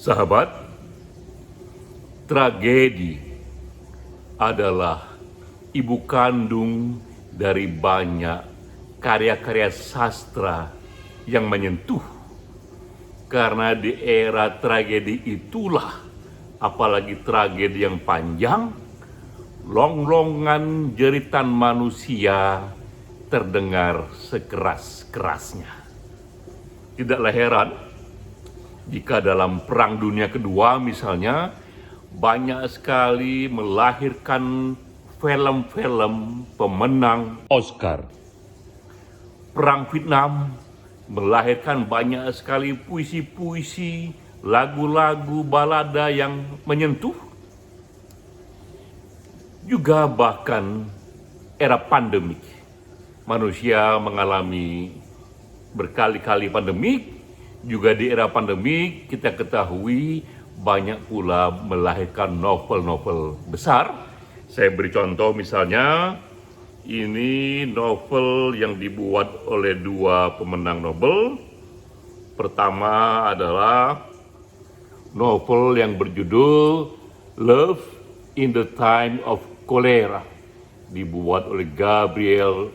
Sahabat, tragedi adalah ibu kandung dari banyak karya-karya sastra yang menyentuh. Karena di era tragedi itulah, apalagi tragedi yang panjang, longlongan jeritan manusia terdengar sekeras-kerasnya. Tidaklah heran jika dalam Perang Dunia Kedua misalnya banyak sekali melahirkan film-film pemenang Oscar. Perang Vietnam melahirkan banyak sekali puisi-puisi, lagu-lagu balada yang menyentuh. Juga bahkan era pandemik, manusia mengalami berkali-kali pandemik. Juga di era pandemik kita ketahui banyak pula melahirkan novel-novel besar. Saya beri contoh misalnya, ini novel yang dibuat oleh dua pemenang Nobel. Pertama adalah novel yang berjudul Love in the Time of Cholera, dibuat oleh Gabriel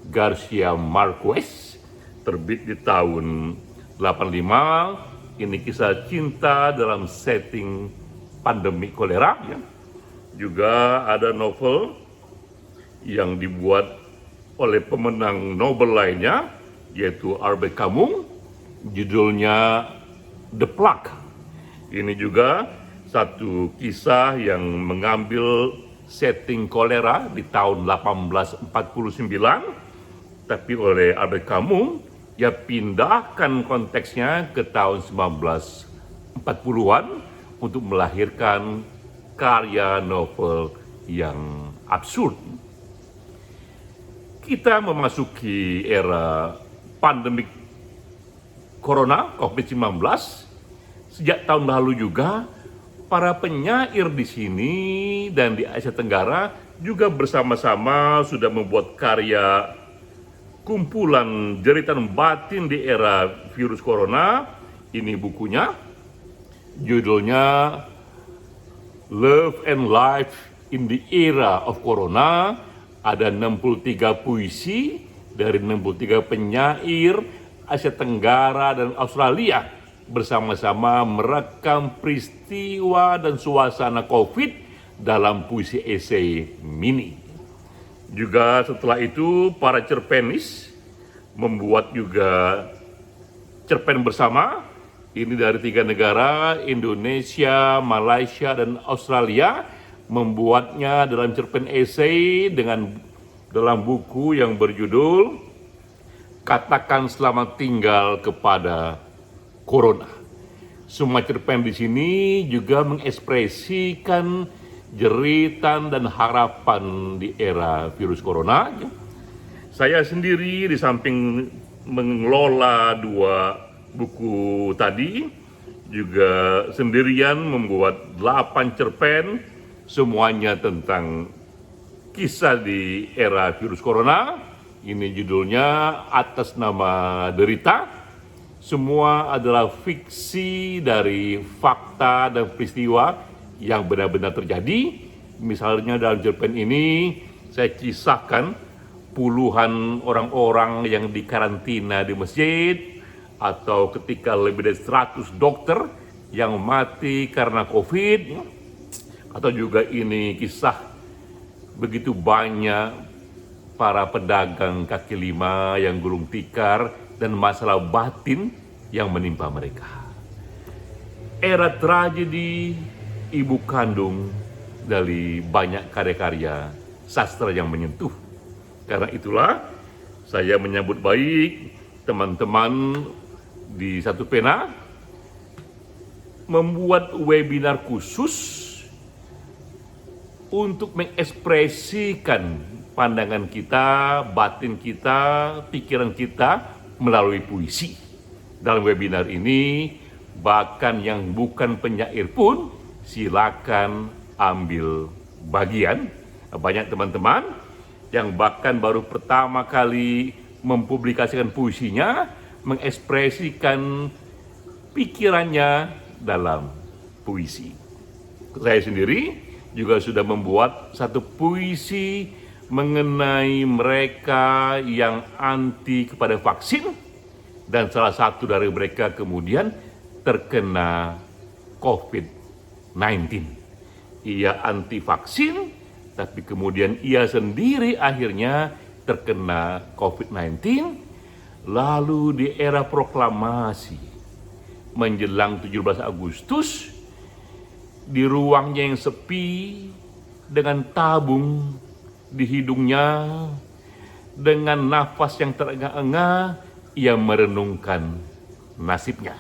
Garcia Marquez, terbit di tahun 85. Ini kisah cinta dalam setting pandemi kolera. Juga ada novel yang dibuat oleh pemenang Nobel lainnya, yaitu Albert Camus, judulnya The Plague. Ini juga satu kisah yang mengambil setting kolera di tahun 1849, tapi oleh Albert Camus ia pindahkan konteksnya ke tahun 1940-an untuk melahirkan karya novel yang absurd. Kita memasuki era pandemik corona COVID-19. Sejak tahun lalu juga para penyair di sini dan di Asia Tenggara juga bersama-sama sudah membuat karya kumpulan jeritan batin di era virus corona. Ini bukunya, judulnya Love and Life in the Era of Corona. Ada 63 puisi dari 63 penyair Asia Tenggara dan Australia bersama-sama merekam peristiwa dan suasana COVID dalam puisi esai mini. Juga setelah itu para cerpenis membuat juga cerpen bersama. Ini dari 3 negara, Indonesia, Malaysia, dan Australia, membuatnya dalam cerpen esai dalam buku yang berjudul Katakan Selamat Tinggal Kepada Corona. Semua cerpen di sini juga mengekspresikan jeritan dan harapan di era virus corona. Saya sendiri di samping mengelola 2 buku tadi, juga sendirian membuat 8 cerpen, semuanya tentang kisah di era virus corona. Ini judulnya Atas Nama Derita. Semua adalah fiksi dari fakta dan peristiwa yang benar-benar terjadi. Misalnya dalam cerpen ini saya kisahkan puluhan orang-orang yang dikarantina di masjid, atau ketika lebih dari 100 dokter yang mati karena COVID, atau juga ini kisah begitu banyak para pedagang kaki lima yang gulung tikar dan masalah batin yang menimpa mereka. Era tragedi ibu kandung dari banyak karya-karya sastra yang menyentuh. Karena itulah saya menyambut baik teman-teman di Satu Pena membuat webinar khusus untuk mengekspresikan pandangan kita, batin kita, pikiran kita melalui puisi. Dalam webinar ini, bahkan yang bukan penyair pun silakan ambil bagian. Banyak teman-teman yang bahkan baru pertama kali mempublikasikan puisinya, mengekspresikan pikirannya dalam puisi. Saya sendiri juga sudah membuat satu puisi mengenai mereka yang anti kepada vaksin, dan salah satu dari mereka kemudian terkena COVID-19. Ia anti vaksin, tapi kemudian ia sendiri akhirnya terkena COVID-19. Lalu di era proklamasi menjelang 17 Agustus, di ruangnya yang sepi, dengan tabung di hidungnya, dengan nafas yang terengah-engah, ia merenungkan nasibnya.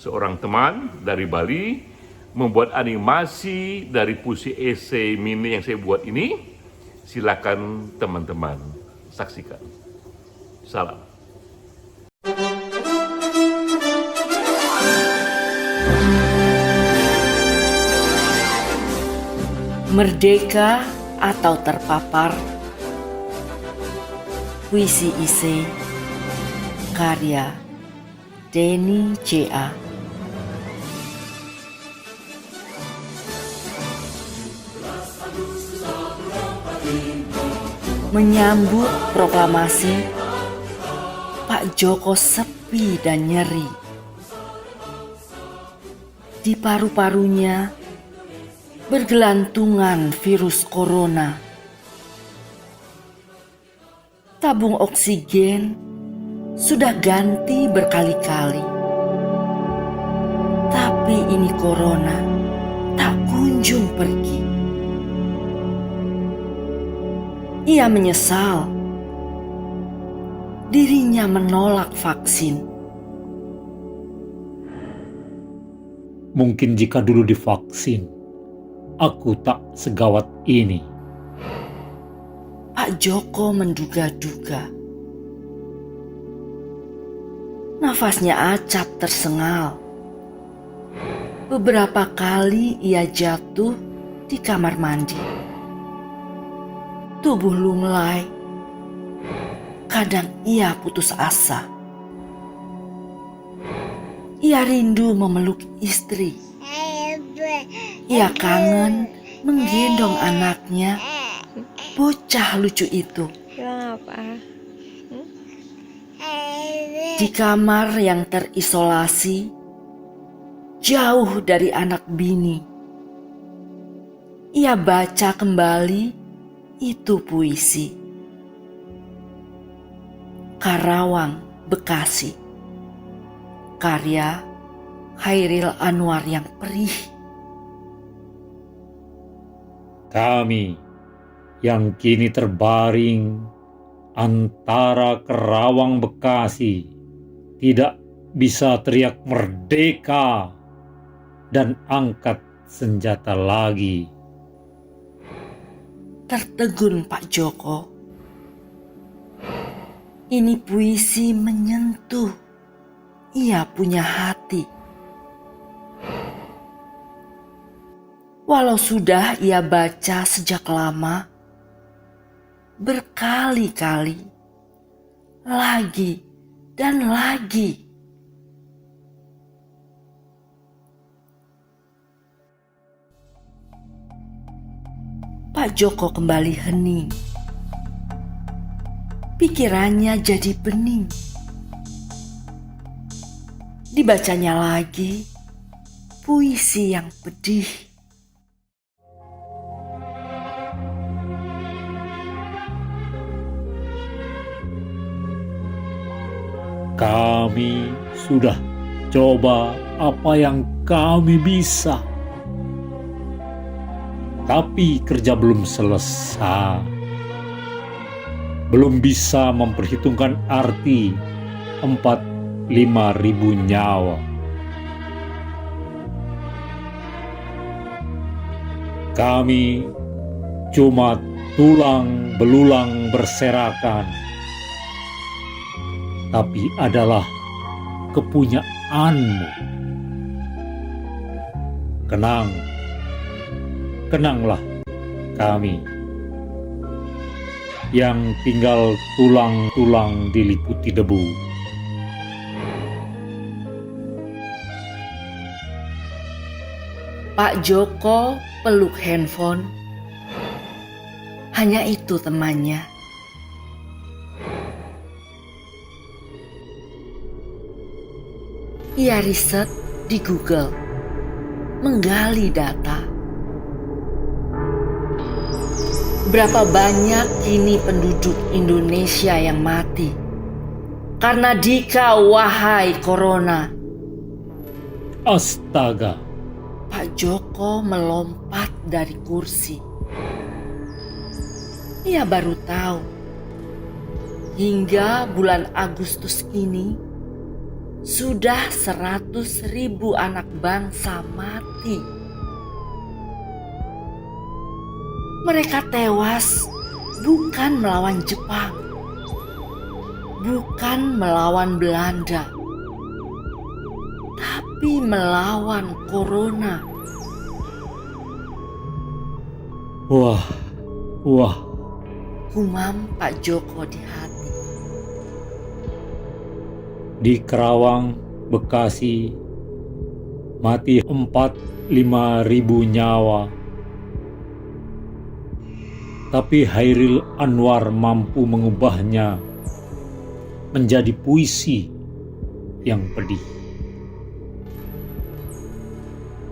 Seorang teman dari Bali membuat animasi dari puisi esai mini yang saya buat ini. Silakan teman-teman saksikan. Salam. Merdeka atau terpapar. Puisi esai karya Denny C.A. Menyambut proklamasi, Pak Joko sepi dan nyeri. Di paru-parunya bergelantungan virus corona. Tabung oksigen sudah ganti berkali-kali. Tapi ini corona tak kunjung pergi. Ia menyesal dirinya menolak vaksin. Mungkin jika dulu divaksin, aku tak segawat ini. Pak Joko menduga-duga. Nafasnya acap tersengal. Beberapa kali ia jatuh di kamar mandi. Tubuh lunglai. Kadang ia putus asa. Ia rindu memeluk istri. Ia kangen menggendong anaknya, bocah lucu itu. Di kamar yang terisolasi, jauh dari anak bini, ia baca kembali itu puisi. Karawang, Bekasi, karya Khairil Anwar yang perih. Kami yang kini terbaring antara Karawang Bekasi tidak bisa teriak merdeka dan angkat senjata lagi. Tertegun Pak Joko. Ini puisi menyentuh. Ia punya hati. Walau sudah ia baca sejak lama, berkali-kali, lagi dan lagi. Pak Joko kembali hening. Pikirannya jadi bening. Dibacanya lagi puisi yang pedih. Kami sudah coba apa yang kami bisa. Tapi kerja belum selesai. Belum bisa memperhitungkan arti 4-5 ribu nyawa. Kami cuma tulang belulang berserakan, tapi adalah kepunyaanmu. Kenanglah kami yang tinggal tulang-tulang diliputi debu. Pak Joko peluk handphone. Hanya itu temannya. Ia riset di Google, menggali data. Berapa banyak kini penduduk Indonesia yang mati karena dikau, wahai corona? Astaga, Pak Joko melompat dari kursi. Ia baru tahu, hingga bulan Agustus ini sudah 100.000 anak bangsa mati. Mereka tewas bukan melawan Jepang, bukan melawan Belanda, tapi melawan corona. wah, Gumam Pak Joko di hati. di Kerawang, Bekasi, mati 4-5 ribu nyawa. Tapi Hairil Anwar mampu mengubahnya menjadi puisi yang pedih.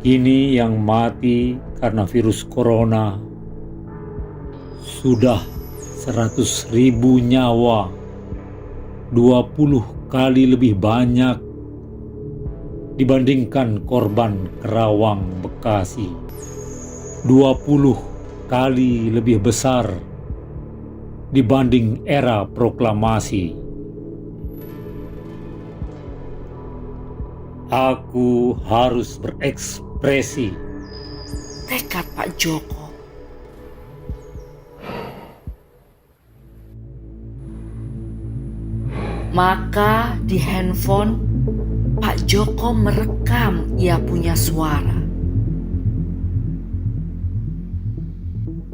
Kini yang mati karena virus corona sudah 100.000 nyawa, 20 kali lebih banyak dibandingkan korban Kerawang, Bekasi. 20 kali lebih besar dibanding era proklamasi. Aku harus berekspresi. Tekad Pak Joko. Maka di handphone Pak Joko merekam ia punya suara.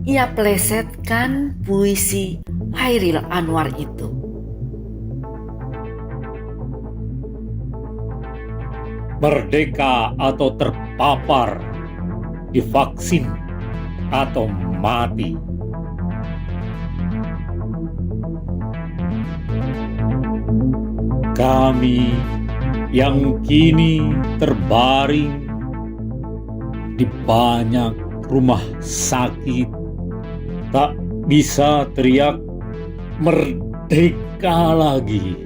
Ia plesetkan puisi Hairil Anwar itu. Merdeka atau terpapar, divaksin atau mati. Kami yang kini terbaring di banyak rumah sakit tak bisa teriak merdeka lagi.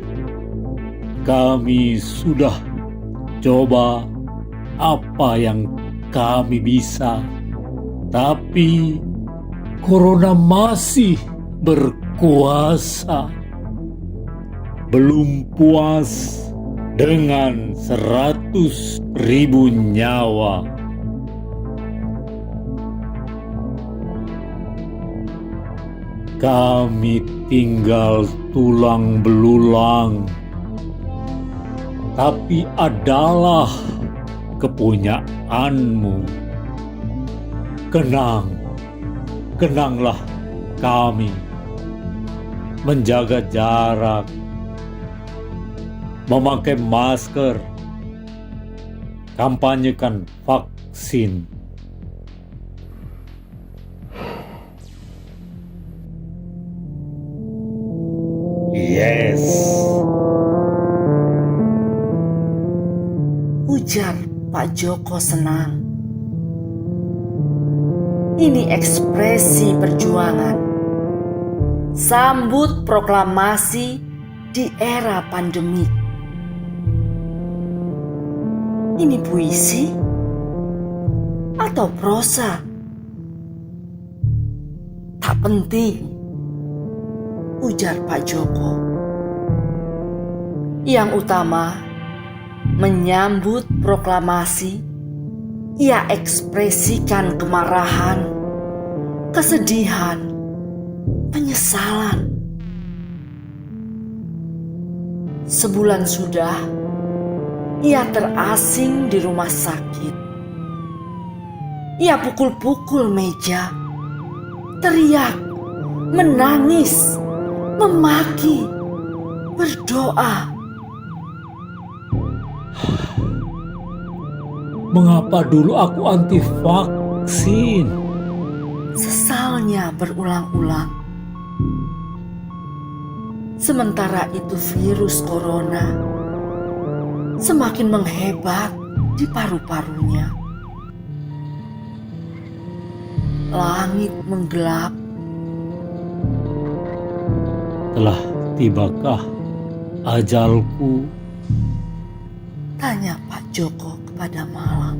Kami sudah coba apa yang kami bisa, tapi corona masih berkuasa. Belum puas dengan 100.000 nyawa. Kami tinggal tulang belulang, tapi adalah kepunyaanmu. Kenanglah kami, menjaga jarak, memakai masker, kampanyekan vaksin. Yes. Ujar Pak Joko senang. Ini ekspresi perjuangan. Sambut proklamasi di era pandemi. Ini puisi atau prosa? Tak penting, ujar Pak Joko. Yang utama, menyambut proklamasi, ia ekspresikan kemarahan, kesedihan, penyesalan. Sebulan sudah ia terasing di rumah sakit. Ia pukul-pukul meja, teriak, menangis, memaki, berdoa. Mengapa dulu aku anti vaksin? Sesalnya berulang-ulang. Sementara itu virus corona semakin menghebat di paru-parunya. Langit menggelap. Telah tibakah ajalku? Tanya Pak Joko kepada malam.